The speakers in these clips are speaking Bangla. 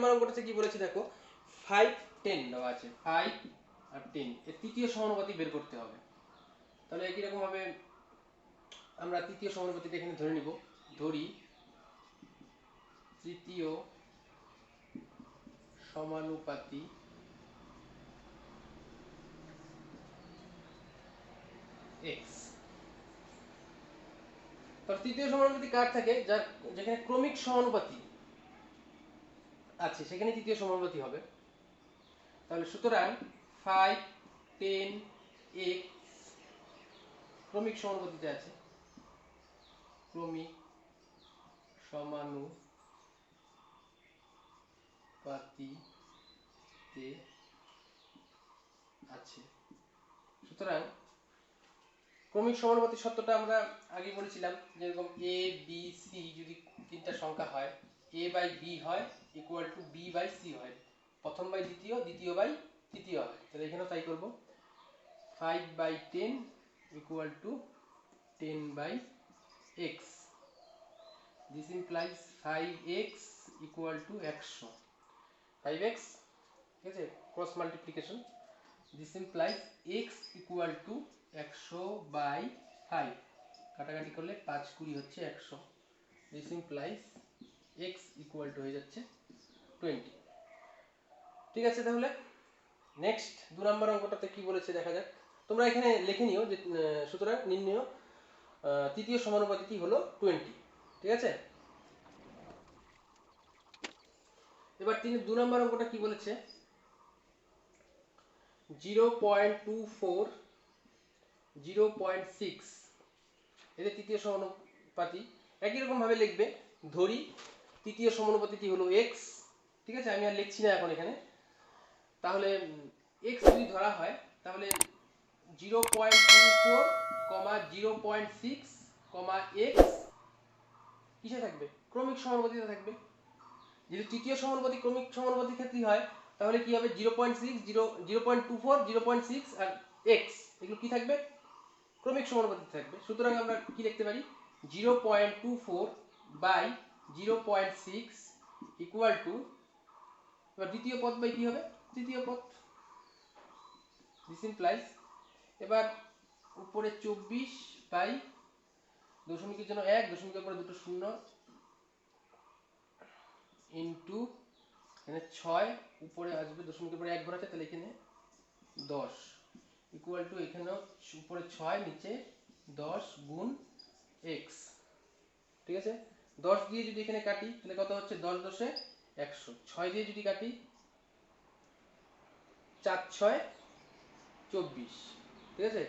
নাম্বার অঙ্কটাতে কি বলেছে দেখো 5 10 দেওয়া আছে 5 আর 10 এর তৃতীয় সমানুপাতিক বের করতে হবে। তাহলে একই রকম ভাবে আমরা তৃতীয় সমানুপাতিটা এখানে ধরে নিব। ধরি তৃতীয় সমানুপাতি x। তাহলে তৃতীয় সমানুপাতি কার থাকে, যার যেখানে ক্রমিক সমানুপাতি আছে সেখানে তৃতীয় সমানুপাতি হবে। তাহলে সুতরাং 5 10 x ক্রমিক সমানুপাতিতে আছে, ক্রমিক সমানুপাতিতে আছে। সুতরাং ক্রমিক সমানুপাতির সূত্রটা আমরা আগে বলেছিলাম, যেরকম a b c যদি তিনটা সংখ্যা হয়, a বাই b হয় equal to b by c হয়, প্রথম বাই দ্বিতীয়, দ্বিতীয় বাই তৃতীয় হয়। তাহলে এখানেও তাই করব, 5 by 10 equal to 10 by x। This implies 5x equal to 100। 5x, ঠিক আছে, cross multiplication. This implies x equal to 100 by 5, কাটাকাটি করলে 5 20 হচ্ছে 100। This implies x equal to হয়ে যাচ্ছে 20। ঠিক আছে, তাহলে নেক্সট 2 নম্বর অঙ্কটাতে কি বলেছে দেখা যাক। তোমরা এখানে লিখে নিও যে সুতরাং নির্ণয় তৃতীয় সমানুপাতিটি হলো 20। ঠিক আছে, এবার 2 নম্বর অঙ্কটা কি বলেছে, 0.24 0.6 এটা তৃতীয় সমানুপাতি। একই রকম ভাবে লিখবে, ধরি তৃতীয় সমানুপাতিটি হলো x। ঠিক আছে, আমি আর লিখছি না এখন এখানে। তাহলে x যদি ধরা হয় তাহলে 0.24, 0.6, x কিসে থাকবে, ক্রমিক সমানুপাতিতে থাকবে। যদি তৃতীয় সমানুপাতি ক্রমিক সমানুপাতির ক্ষেত্রে হয় তাহলে কি হবে, 0.6 0.24 0.6 আর x এগুলো কি থাকবে, ক্রমিক সমানুপাতিতে থাকবে। সুতরাং আমরা কি লিখতে পারি, 0.24 বাই 0.6 ইকুয়াল টু, এবার দ্বিতীয় পদ বাই কি হবে, তৃতীয় পদ। দিস ইমপ্লাইজ, এবার উপরে 24 বাই দশমিকের জন্য 1, দশমিকের পরে দুটো শূন্য, ইনটু এখানে 6, উপরে আসবে দশমিকের পরে 1 ঘর আছে, তাহলে এখানে 10 ইকুয়াল টু এখানেও উপরে 6 নিচে 10 গুণ x। ঠিক আছে, 10 দিয়ে যদি এখানে কাটি তাহলে কত হচ্ছে, 10 10 100। 6 দিয়ে যদি কাটি 4 6 24। ঠিক আছে,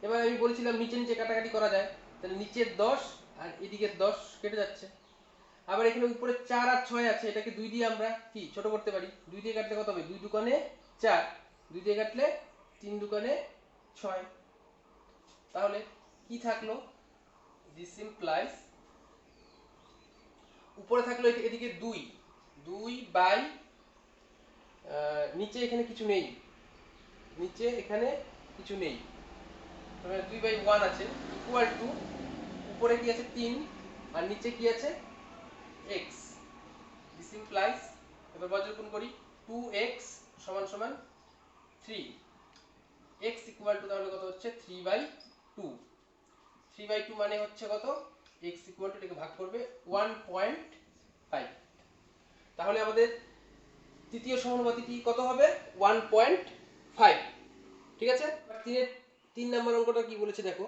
এবার আমি বলেছিলাম নিচে নিচে কাটাকাটি করা যায়, তাহলে নিচের 10 আর এদিকের 10 কেটে যাচ্ছে। আবার এখানে উপরে 4 আর 6 আছে, এটাকে 2 দিয়ে আমরা কি ছোট করতে পারি। 2 দিয়ে কাটলে কত হবে, 2 দুগুণে 4, 2 দিয়ে কাটলে 3 দুগুণে 6। তাহলে কি থাকলো, দিস ইমপ্লাইজ উপরে থাকলো এদিকে 2 2 বাই নিচে এখানে কিছু নেই, নিচে এখানে কিছু নেই, তাহলে 2 বাই 1 আছে ইকুয়াল টু উপরে কি আছে 3 আর নিচে কি আছে x। দিস ইমপ্লাইজ, এবার বজ্রগুণ করি, 2x সমান সমান 3, x ইকুয়াল টু তাহলে কত হচ্ছে 3/2। 3/2 মানে হচ্ছে কত, x ইকুয়াল টু এটাকে ভাগ করবে 1.5। তাহলে আমাদের তৃতীয় সমানুপাতিটি কত হবে, 1.5। ঠিক আছে, 3 নম্বর অঙ্কটা কি বলেছে দেখো,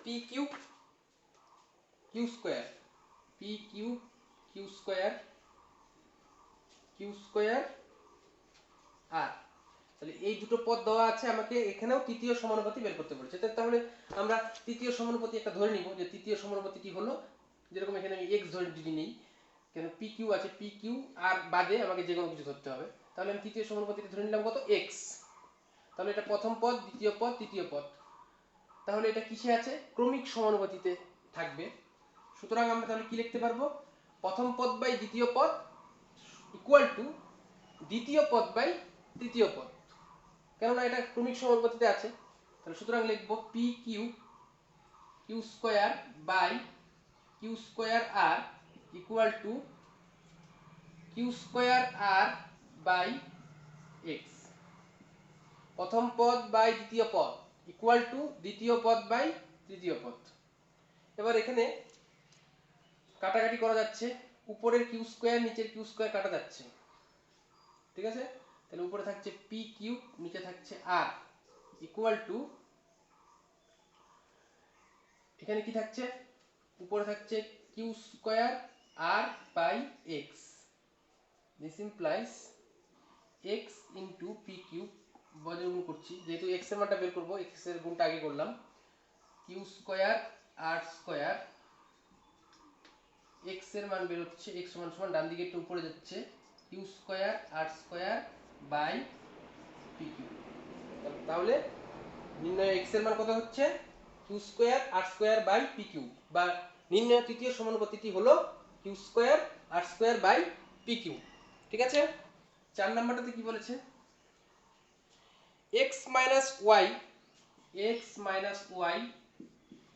p cube q square, p cube q square আর, তাহলে এই দুটো পদ দেওয়া আছে, আমাকে এখানেও তৃতীয় সমানুপাতি বের করতে বলেছে। তাহলে আমরা তৃতীয় সমানুপাতি একটা ধরে নিব, যে তৃতীয় সমানুপাতিটি হলো, যেরকম এখানে আমি x ধরে যদি নিই, কেন পি কিউ আছে, পি কিউ আর বাদে আমাকে যে কোনো কিছু ধরতে হবে। তাহলে আমি তৃতীয় সমানুপাতিটা ধরে নিলাম কত, x। তাহলে এটা প্রথম পদ, দ্বিতীয় পদ, তৃতীয় পদ। তাহলে এটা কিসে আছে, ক্রমিক সমানুপাতিতে থাকবে। সুতরাং আমরা তাহলে কি লিখতে পারবো, প্রথম পদ বাই দ্বিতীয় পদ ইকুয়াল টু দ্বিতীয় পদ বাই তৃতীয় পদ, কেননা এটা ক্রমিক সমানুপাতিতে আছে। তাহলে সুতরাং লিখব P Q Q square by Q square R equal to Q square R by X, প্রথম পদ বাই দ্বিতীয় পদ ইকুয়াল টু দ্বিতীয় পদ বাই তৃতীয় পদ। এবার এখানে কাটাকাটি করা যাচ্ছে, উপরের কিউ স্কোয়ার নিচের কিউ স্কোয়ার কাটা যাচ্ছে, ঠিক আছে? তাহলে উপরে থাকছে পি কিউ, নিচে থাকছে আর, ইকুয়াল টু এখানে কি থাকছে, উপরে থাকছে Q square R by X, this implies X into P Q, বজ্র গুণ করছি যেহেতু এক্স এর মানটা বের করবো, এক্স এর গুণটা আগে করলাম, Q square R square, x এর মান বের হচ্ছে এক্স সমান সমান ডান দিকে একটু উপরে যাচ্ছে Q square R square by P Q. তাহলে নির্ণয় এক্স এর মান কত হচ্ছে, Q square R square by P Q, বা নির্ণয় তৃতীয় সমানুপাতিটি হলো Q square R square by P Q, ঠিক আছে? 4 নাম্বারটাতে কি বলেছে, x minus Y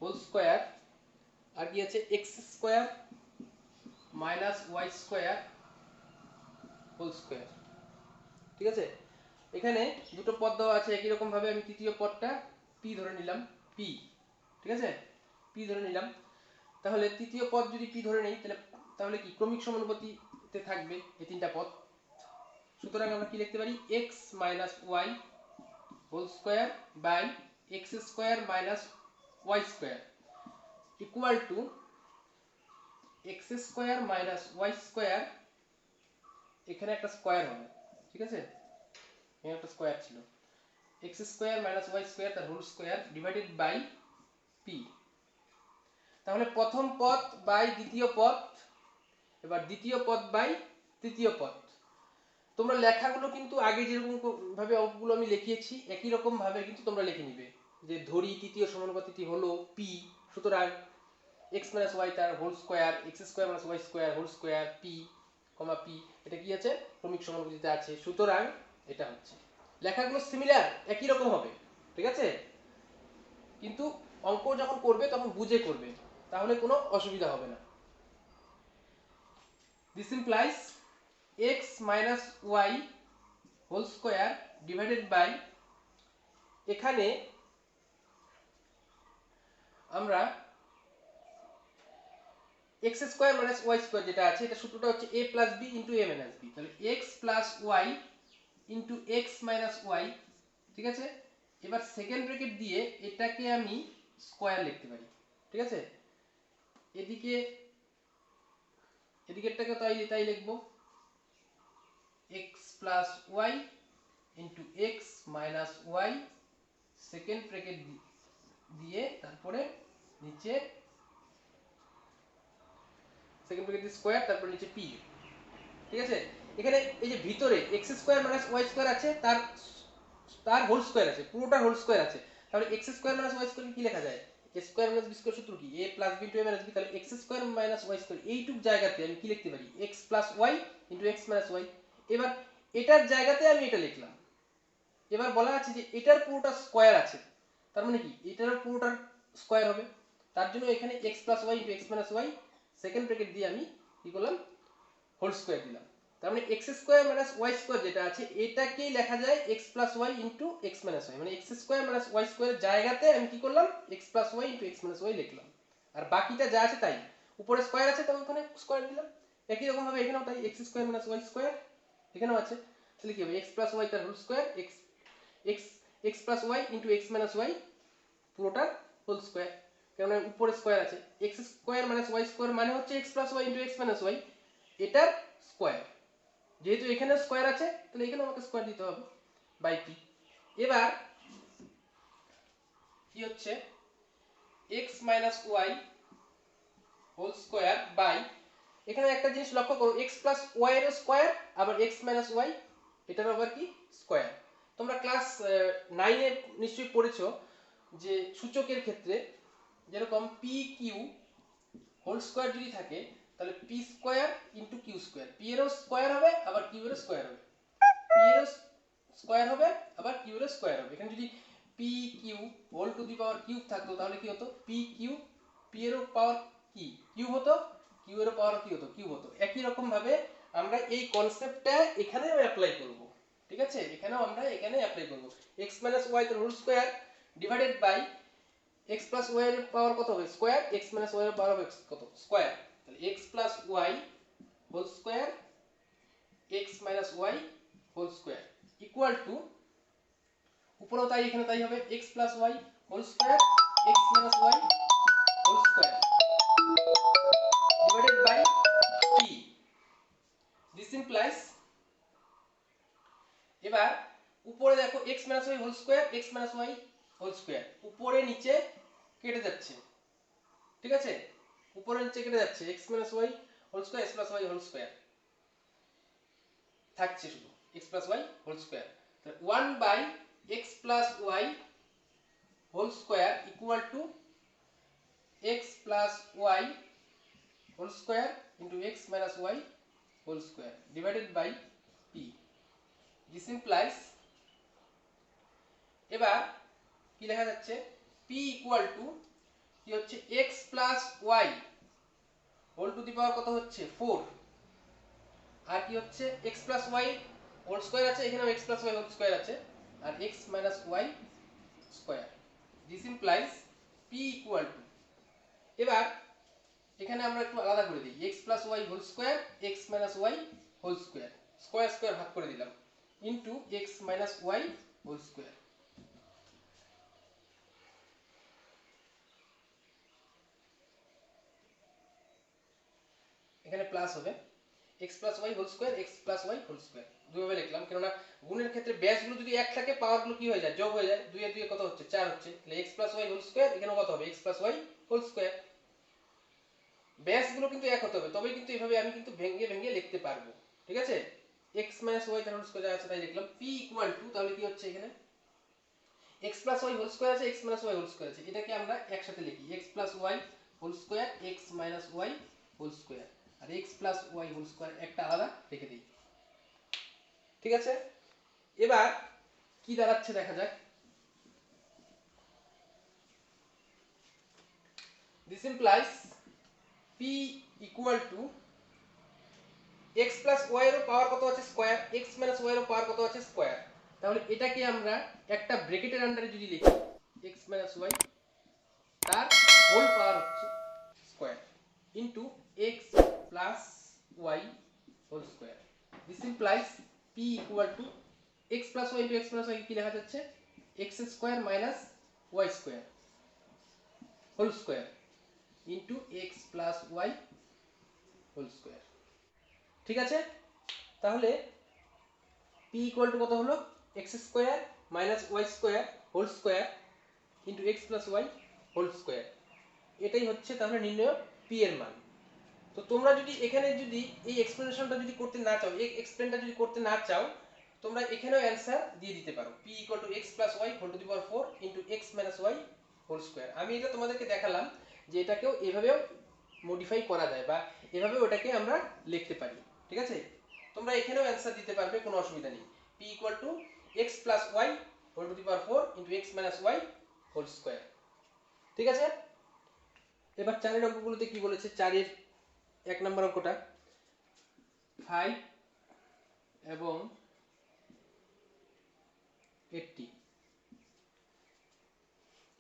whole square, আর কি আছে X square minus Y square whole square, ঠিক আছে? এখানে দুটো পদ দেওয়া আছে, একই রকম ভাবে আমি তৃতীয় পদটা পি ধরে নিলাম, পি, ঠিক আছে? পি ধরে নিলাম। তাহলে তৃতীয় পদ যদি পি ধরে নেই তাহলে কি ক্রমিক সমানুপাতিতে থাকবে এই তিনটা পদ। সুতরাং আমরা কি লিখতে পারি, X minus Y whole square by X square minus Y square equal to X square minus Y square, এখানে একটা স্কোয়ার হবে, ঠিক আছে? এখানে একটা স্কোয়ার ছিল, X square minus Y square তার whole square divided by P. তাহলে প্রথম পদ বাই দ্বিতীয় পদ, এবার দ্বিতীয় পদ বাই তৃতীয় পদ। তোমরা লেখাগুলো কিন্তু আগে যেরকম ভাবে অঙ্কগুলো আমি লিখিয়েছি একই রকম ভাবে কিন্তু তোমরা লিখে নিবে, যে ধরি তৃতীয় সমানুপাতিটি হলো পি, সুতরাং এক্স মাইনাস ওয়াই তার whole square, X square minus Y square whole square P comma P, এটা কি আছে ক্রমিক সমানুপাতিতে আছে, সুতরাং এটা হচ্ছে। লেখাগুলো সিমিলার একই রকম হবে, ঠিক আছে? কিন্তু অঙ্ক যখন করবে তখন বুঝে করবে, তাহলে কোনো অসুবিধা হবে না। This implies X minus Y whole square divided by, এখানে আমরা X square minus Y square যেটা আছে এটা সূত্রটা হচ্ছে A plus B into A minus B, তাহলে X plus Y into X minus Y, ঠিক আছে? এবার সেকেন্ড ব্র্যাকেট দিয়ে এটাকে আমি স্কোয়ার লিখতে পারি, ঠিক আছে? এদিকেরটাকে তাই লিখবো, X plus Y into X minus Y, second bracket দিয়ে তারপরে নিচে সেকেন্ড ব্র্যাকেট দিয়ে স্কোয়ার, তারপর নিচে পি, ঠিক আছে? এখানে এই যে ভিতরে X square minus Y square আছে, তার হোল স্কোয়ার আছে, পুরোটার হোল স্কোয়ার আছে, তাহলে X square minus Y square কি লেখা যায়, A square minus B square সূত্র কি, A plus B into A minus B, তাহলে X square minus Y square এইটুক জায়গাতে আমি কি লিখতে পারি, X plus Y into X minus Y. এবার এটার জায়গাতে আমি এটা লিখলাম। এবার বলা আছে যে এটার পুরোটা স্কোয়ার আছে, তার মানে কি এটারও পুরোটার স্কোয়ার হবে, তার জন্য এখানে X plus Y into X minus Y second bracket দিয়ে আমি কি করলাম, হোল স্কোয়ার দিলাম। তার মানে X square minus Y square যেটা আছে এটাকেই লেখা যায় X plus Y into X minus Y, মানে এক্স স্কোয়ার মাইনাস ওয়াই স্কোয়ারের জায়গাতে আমি কি করলাম, X plus Y into X minus Y লিখলাম। আর বাকিটা যা আছে তাই, উপরে স্কোয়ার আছে তাই ওখানে স্কোয়ার দিলাম। একই রকম ভাবে এখানেও তাই, X square minus Y square এখানেও আছে, তাহলে কি হবে এক্স প্লাস ওয়াই তার whole square, X X X plus Y into X minus Y পুরোটার হোল স্কোয়ার, কারণ উপরে স্কোয়ার আছে, X square minus Y square মানে হচ্ছে X plus Y into X minus Y, এটার স্কোয়ার, যেহেতু এখানে স্কোয়ার আছে তাহলে এখানে আমাকে স্কোয়ার দিতে হবে বাই পি। এবার কি হচ্ছে, x minus Y whole square by, এখানে একটা জিনিস লক্ষ্য করো, x প্লাস ওয়াই এর স্কোয়ার আবার x মাইনাস ওয়াই এটার আবার কি স্কোয়ার। তোমরা ক্লাস 9 এ নিশ্চয়ই পড়েছো যে সূচকের ক্ষেত্রে যেরকম পি কিউ হোল স্কোয়ার যদি থাকে তাহলে P square into Q square, P এরও স্কোয়ার হবে আবার কিউ এরও স্কোয়ার হবে, পি এরও স্কোয়ার হবে আবার কিউ এরও স্কোয়ার হবে। এখানে যদি P Q whole to the power cube থাকতো তাহলে কি হতো, পি কিউ, পি এরও পাওয়ার কি কিউব হতো, কিউ এরও পাওয়ার কি হতো কিউব হতো। একই রকম ভাবে আমরা এই কনসেপ্টটা এখানেও অ্যাপ্লাই করব, ঠিক আছে, এখানেও আমরা এখানে অ্যাপ্লাই করব। x y এর whole square divided by x y এর পাওয়ার কত হবে স্কয়ার, x y এর পাওয়ার হবে কত স্কয়ার, তাহলে x y whole square x y whole square equal to, উপরেও তাই এখানে তাই হবে x y whole square x y whole square divided by p। This implies, এবার উপরে দেখো x y whole square x y whole square উপরে নিচে কেটে যাচ্ছে, ঠিক আছে, উপরে নিচে কেটে যাচ্ছে, x y whole square x y whole square থাকছে শুধু x y হোল স্কয়ার। তাহলে 1 by x y whole square equal to x y whole square into x y whole square divided by p। This implies, এবার কি লেখা যাচ্ছে p ইকুয়াল টু কি হচ্ছে x y whole to the power কত হচ্ছে 4, আর কি হচ্ছে x y হোল স্কয়ার আছে, এখানেও x y হোল স্কয়ার আছে, আর x y square. This implies p equal to, এবার এখানে আমরা একটু আলাদা করে দিই, x y whole square x y whole square square square ভাগ করে দিলাম into x y whole square. এখানে প্লাস হবে x y whole square x y whole square, দুইভাবে লিখলাম, কেননা গুণের ক্ষেত্রে ব্যাসগুলো যদি এক থাকে পাওয়ারগুলো কি হয়ে যায় যোগ হয়ে যায়, 2 এর 2 কত হচ্ছে 4 হচ্ছে, তাহলে x y হোল স্কয়ার এখানে কত হবে x y হোল স্কয়ার। ব্যাসগুলো কিন্তু এক হতে হবে, তবেই কিন্তু এভাবে আমি কিন্তু ভেঙে ভেঙে লিখতে পারবো, ঠিক আছে। x y তার হোল স্কয়ার আছে তাই লিখলাম, p ইকুয়াল টু, তাহলে কি হচ্ছে এখানে x y হোল স্কয়ার আছে x y হোল স্কয়ার আছে, এটাকে আমরা একসাথে লিখি x y whole square x y whole square, আর x y হোল স্কয়ার একটা আলাদা রেখে দিই, ঠিক আছে। এবার কি দাঁড়াচ্ছে দেখা যাক, this implies p equal to x y এর পাওয়ার কত আছে স্কয়ার, x y এর পাওয়ার কত আছে স্কয়ার, তাহলে এটাকে আমরা একটা ব্র্যাকেটের আন্ডারে যদি লিখি x y তার হোল পাওয়ার হচ্ছে square into x y whole square. This implies p equal to x y into x y কি লেখা যাচ্ছে x square minus y square whole square into x y whole square, ঠিক আছে। তাহলে p ইকুয়াল টু কত হলো x square minus y square whole square into x y whole square, এটাই হচ্ছে তাহলে নির্ণয় p এর মান। তো তোমরা যদি এখানে যদি এই এক্সপ্লেনেশনটা যদি করতে না চাও, এই এক্সপ্লেনটা যদি করতে না চাও, তোমরা এখানেও অ্যানসার দিয়ে দিতে পারো p equal to x y whole to the power 4 into x y whole square. আমি এটা তোমাদেরকে দেখালাম যে এটাকেও এভাবেও মডিফাই করা যায় বা এভাবে ওটাকে আমরা লিখতে পারি, ঠিক আছে। তোমরা এখানেও অ্যানসার দিতে পারবে, কোনো অসুবিধা নেই, p equal to x y whole to the power 4 into x y whole square, ঠিক আছে। এবার 4 এর অঙ্কগুলোতে কি বলেছে, 4 এর 1 নম্বর অঙ্কটা 5 এবং 80,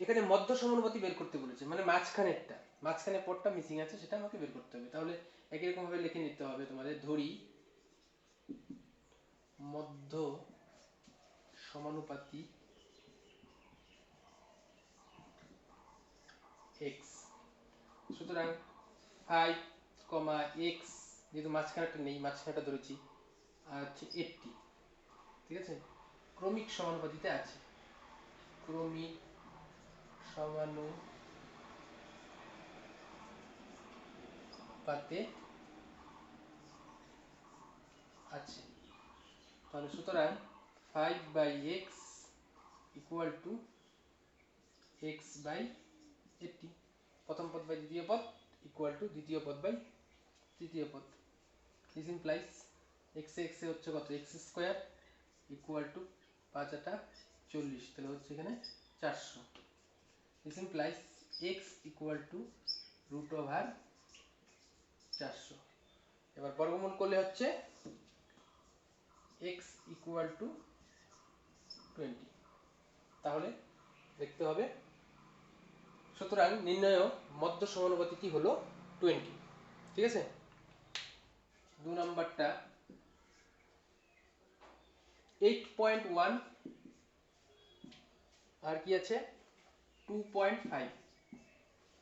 এখানে মধ্য সমানুপাতি বের করতে বলেছে, মানে মাঝখানেরটা, মাঝখানে পদটা মিসিং আছে সেটা আমাকে বের করতে হবে। তাহলে একই রকম ভাবে লিখে নিতে হবে তোমাদের, ধরি মধ্য সমানুপাতি x, সুতরাং 5, x যেহেতু মাঝখানেটা নেই মাঝখানেটা ধরেছি, আর হচ্ছে 80, ঠিক আছে, ক্রমিক সমানুপাতিতে আছে, ক্রমিক সমানুপাতে আছে। তাহলে সুতরাং 5 by x equal to x by 80, প্রথম পদ বাই দ্বিতীয় পদ ইকুয়াল টু দ্বিতীয় পদ বাই তৃতীয় পদ। দিস ইমপ্লাইজ x এ হচ্ছে কত x স্কয়ার ইকুয়াল টু 5 8 40, তাহলে হচ্ছে এখানে 400। This implies x equal two √400। এবার বর্গমূল করলে হচ্ছে x ইকুয়াল টু 20। তাহলে দেখতে হবে, সুতরাং নির্ণয় মধ্য সমানুপাতিটি হলো 20। ঠিক আছে, 2 নাম্বারটা 8.1 আর কি আছে 2.5।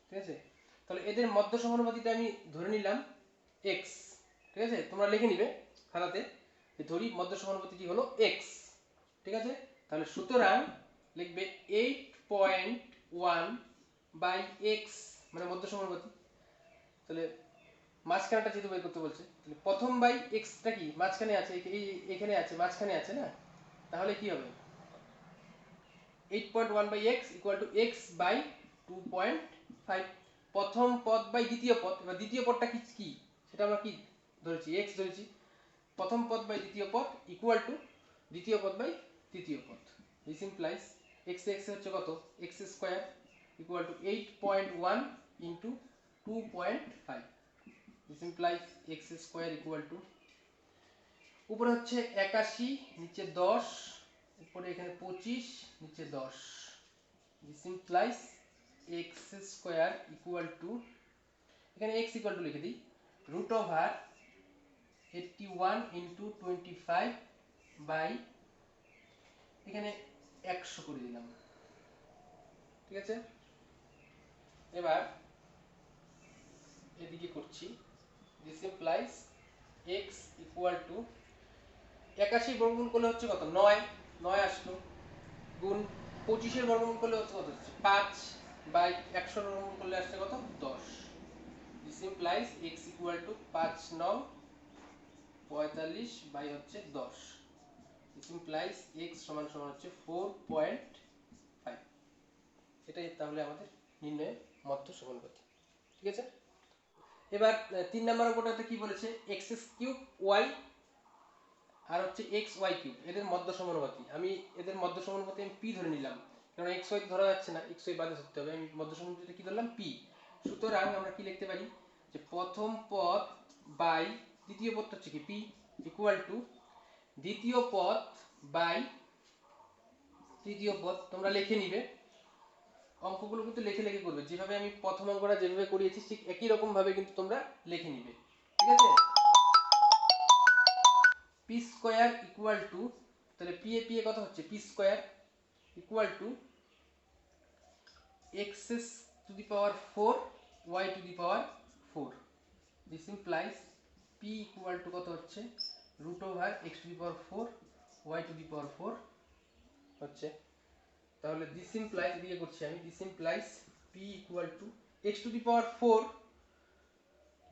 ঠিক আছে, তাহলে এদের মধ্য সমানুপাতিটা আমি ধরে নিলাম x। ঠিক আছে, তোমরা লিখে নিবে খাতাতে যে ধরি মধ্য সমানুপাতিটি হলো x। ঠিক আছে, তাহলে সুতরাং লিখবে 8.1 বাই x মানে মধ্য সমানুপাতি। তাহলে মাঝখানেটা যেহেতু বের করতে বলছে, তাহলে প্রথম বাই এক্সটা কি মাঝখানে আছে, এখানে আছে, মাঝখানে আছে না, তাহলে কি হবে 8.1 by x equal to x by 2.5। প্রথম পদ বাই দ্বিতীয় পদ। এবার দ্বিতীয় পদটা কি কি সেটা আমরা কি ধরেছি, x ধরেছি। প্রথম পদ বাই দ্বিতীয় পদ ইকুয়াল টু দ্বিতীয় পদ বাই তৃতীয় পদ। দিস ইমপ্লাইজ x x হচ্ছে কত, x square equal two 8.1 into 2.5। This implies x square equal two উপরে হচ্ছে 81, নিচে 10, উপরে এখানে 25, নিচে 10। This implies x square equal to, এখানে x ইকুয়াল টু লিখে দিই, রুট ওভার 81 ইনটু 25 বাই এখানে 100 করে দিলাম। ঠিক আছে, এবার এদিকে করছি। This implies x equal two 81 বর্গমূল করলে হচ্ছে কত 9, 9 আসলো, গুণ 25 এর বর্গমূল করলে হচ্ছে কত, 5 বাই 100 এর বর্গমূল করলে আসছে কত 10। This implies x equal to 5 9 45 by হচ্ছে 10। দিস ইমপ্লাইজ x সমান সমান হচ্ছে 4.5। এটাই তাহলে আমাদের নির্ণয়ের মধ্য সমানুপাতি। ঠিক আছে, এবার 3 নম্বর অঙ্কটাতে কি বলেছে, x কিউব y আর হচ্ছে x y কিউব এদের মধ্য সমানুপাতি। আমি এদের মধ্য সমানুপাতি আমি p ধরে নিলাম, কারণ x y ধরা যাচ্ছে না, x y বাদে ধরতে হবে। আমি মধ্য সমানুপাতিটা কি ধরলাম p। সুতরাং আমরা কি লিখতে পারি যে প্রথম পদ বাই দ্বিতীয় পদটা হচ্ছে কি p ইকুয়াল টু দ্বিতীয় পদ বাই তৃতীয় পদ। তোমরা লিখে নিবে, অঙ্কগুলো কিন্তু লিখে লিখে করবে, যেভাবে আমি প্রথম অঙ্কটা যেভাবে করিয়েছি ঠিক একই রকম ভাবে কিন্তু তোমরা লিখে নিবে। ঠিক আছে, p স্কয়ার ইকুয়াল টু, তাহলে p এ কত হচ্ছে, p square equal to x to the power 4 y to the power 4। This implies p equal to কত হচ্ছে root over x to the power 4 y to the power 4 হচ্ছে। তাহলে দিস ইমপ্লাইজ দিয়ে করছি আমি, this implies p equal to x to the power 4,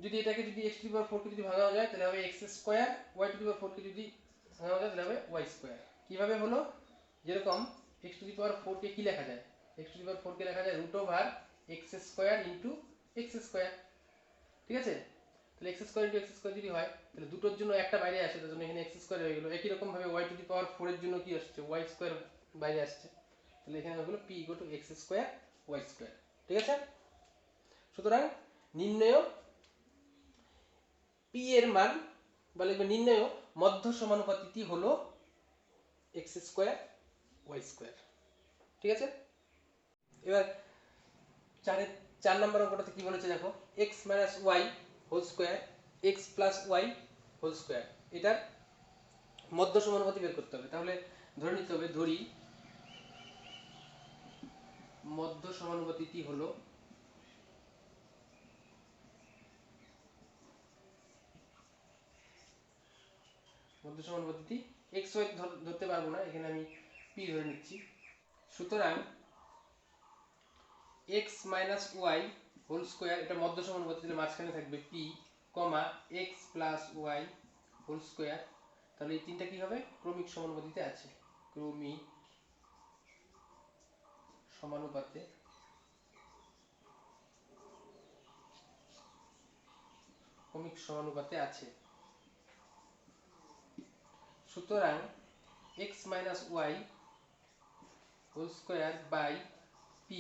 যদি এটাকে যদি x টু দি পাওয়ার 4 কে যদি ভাঙা যায় তাহলে হবে x square, y to the power 4 কে যদি ভাঙা যায় তাহলে হবে y স্কয়ার। কিভাবে হলো, যেরকম x টু দি পাওয়ার 4 কে কি লেখা যায়, x টু দি পাওয়ার 4 কে লেখা যায় root over x square into x square. ঠিক আছে, তাহলে x square into x square যদি হয় তাহলে দুটোর জন্য একটা বাইরে আসে, তার জন্য এখানে x স্কয়ার হয়ে গেল। একই রকম ভাবে y টু দি পাওয়ার 4 এর জন্য কি আসছে, y স্কয়ার বাইরে আসছে, তাহলে এখানে হলো p equal to x square y square. ঠিক আছে, সুতরাং নির্ণয় p এর মান বা লিখবে নির্ণয় মধ্য সমানুপাতিটি হলো x স্কয়ার y স্কয়ার। ঠিক আছে, এবার 4 নম্বর অঙ্কটাতে কি বলেছে দেখো, x y whole square x y whole square, এটার মধ্য সমানুপাতি বের করতে হবে। তাহলে ধরে নিতে হবে, ধরি মধ্য সমানুপাতিটি হলো মধ্য সমানুপাতিটি x y ধরতে পারবো না, এখানে আমি p ধরে নিচ্ছি। সুতরাং x y হোল স্কয়ার এটা মধ্য সমানুপাতি, তাহলে মাঝখানে থাকবে p কমা x y হোল স্কয়ার। তাহলে এই তিনটা কি হবে, ক্রমিক সমানুপাতিতে আছে, ক্রমিক সমানুপাতে আছে। সুতরাং x y whole square by p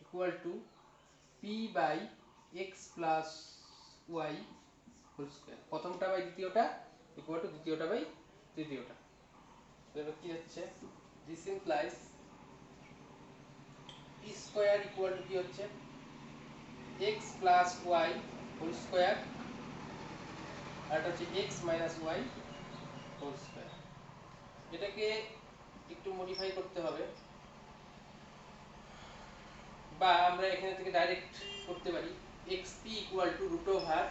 equal to p by x y whole square, প্রথমটা বাই দ্বিতীয়টা ইকুয়াল টু দ্বিতীয়টা বাই তৃতীয়টা। এবার কি হচ্ছে, this implies P square equal to কি হচ্ছে x plus Y whole square, আর এটা হচ্ছে x minus Y whole square. এটাকে একটু মডিফাই করতে হবে, বা আমরা এখানে থেকে ডাইরেক্ট করতে পারি xp equal to root over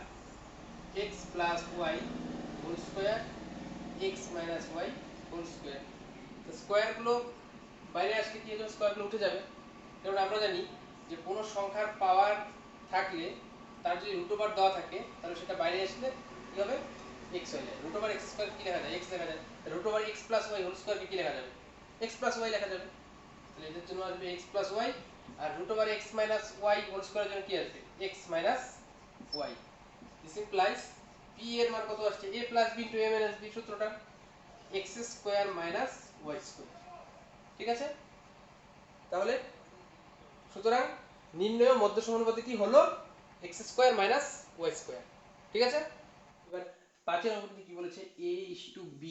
x plus Y whole square x minus Y whole square. তো স্কয়ারগুলো বাইরে আসলে কি হবে, স্কয়ারগুলো উঠে যাবে, কারণ আমরা জানি যে কোনো সংখ্যার পাওয়ার থাকলে তার যদি রুট ওভার দেওয়া থাকে তাহলে সেটা বাইরে আসলে কি হবে, x হয়ে যায়। রুট ওভার x স্কয়ার কি লেখা যায়, x লেখা যায়। Root over x plus Y whole square কি লেখা যাবে, x প্লাস ওয়াই লেখা যাবে। তাহলে এর জন্য আসবে x প্লাস ওয়াই, আর root over x minus Y whole স্কয়ারের জন্য কি আসবে, x minus Y. This implies p এর মান কত আসছে, a plus b into a minus b, সূত্রটা x square minus y square. ঠিক আছে, তাহলে সুতরাং নির্ণয় মধ্য সমানুপাতি কি হলো, x square minus y square. ঠিক আছে, এবার 5 এর অনুপাত কি বলেছে, a b,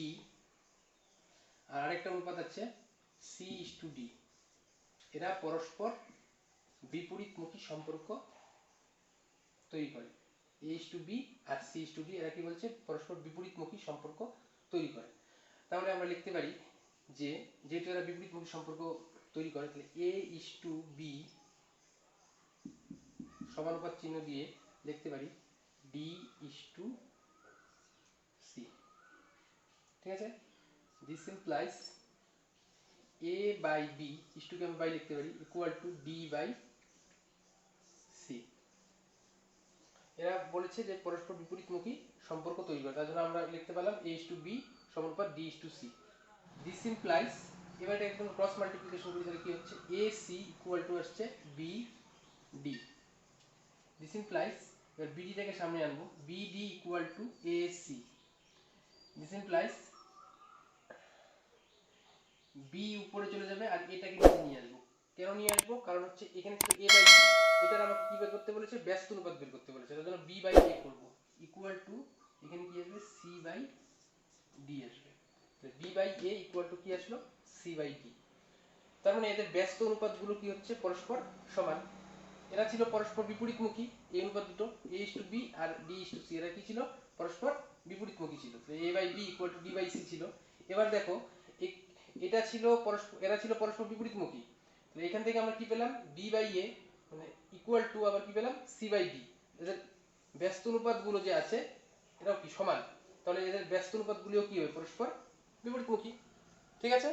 আর আরেকটা অনুপাত আছে c d। এরা পরস্পর বিপরীতমুখী সম্পর্ক তৈরি করে। a b R c d এরা কি বলছে, পরস্পর বিপরীতমুখী সম্পর্ক তৈরি করে। তাহলে আমরা লিখতে পারি যে যেহেতু এরা বিপরীতমুখী সম্পর্ক তৈরি করে, তাহলে a b সমানুপাত চিহ্ন দিয়ে লিখতে পারি d c। ঠিক আছে, this implies a by b কে আমি বাই লিখতে পারি equal to d by c। এরা বলেছে যে পরস্পর বিপরীতমুখী সম্পর্ক তৈরি করে, তার জন্য আমরা লিখতে পারলাম a b সমানুপাত d c। This implies, এবার এটা একদম ক্রস মাল্টিপ্লিকেশন করি, তাহলে কি হচ্ছে ac ইকুয়াল টু আসছে bd। দিস ইমপ্লাইজ, এবার bd টাকে সামনে আনবো, bd equal to ac। This implies b উপরে চলে যাবে আর এটাকে নিচে নিয়ে আসবো। কেন নিয়ে আসবো, কারণ হচ্ছে এখানে ছিল a বাই b, এটার আমাকে কি বের করতে বলেছে, ব্যস্ত অনুপাত বের করতে বলেছে, তার জন্য b বাই a করব ইকুয়াল টু এখানে কি আসবে, c বাই d আসবে। তাহলে b by a equal to কি আসলো, c বাই d। তার মানে এদের ব্যস্ত অনুপাতগুলো কি হচ্ছে, পরস্পর সমান। এরা ছিল পরস্পর বিপরীতমুখী, এই অনুপাত দুটো a b R d c, এরা কি ছিল, পরস্পর বিপরীতমুখী ছিল। তো a by b equal to d by c ছিল। এবার দেখো এটা ছিল পরস্পর, এরা ছিল পরস্পর বিপরীতমুখী, তাহলে এখান থেকে আমরা কি পেলাম, b বাই a মানে ইকুয়াল টু আবার কি পেলাম, c বাই d। এদের ব্যস্ত অনুপাতগুলো যে আছে এটাও কি সমান, তাহলে এদের ব্যস্ত অনুপাতগুলিও কি হবে, পরস্পর বিপরীতমুখী। ঠিক আছে।